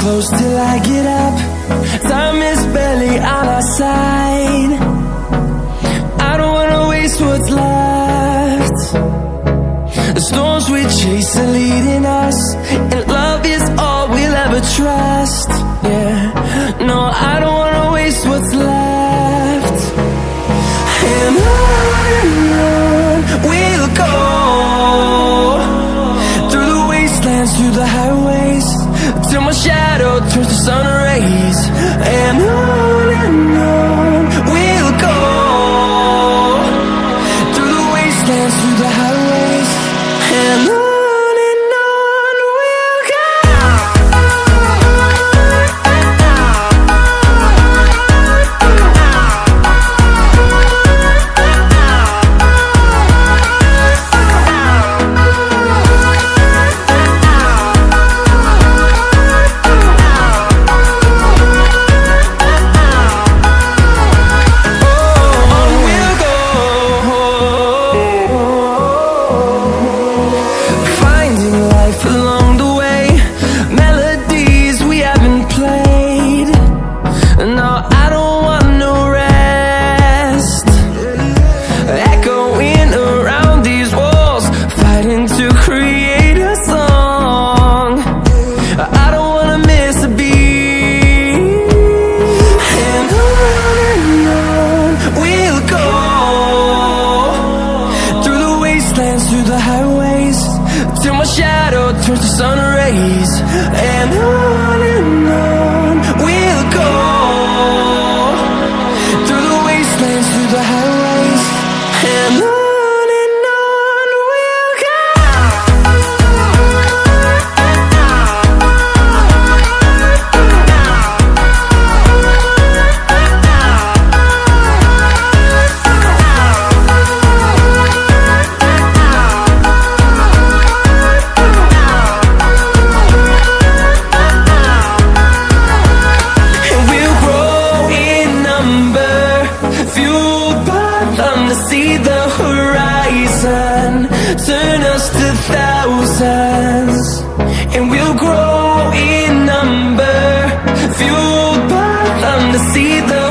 close till I get up. Time is barely on our side. I don't wanna waste what's left. The storms we chase are leading us, and love is all we'll ever trust. Yeah, no, I don't wanna waste what's left. And on we'll go, through the wastelands, through the highways, till my shadow turns to sun rays. And on we'll go, through the wastelands, through the highways, and on we'll go. Through the highways, till my shadow turns to sun rays. And on we'll go, through the wastelands, through the highways, and on we'll go. See the horizon turn us to thousands, and we'll grow in number, fueled by them to see the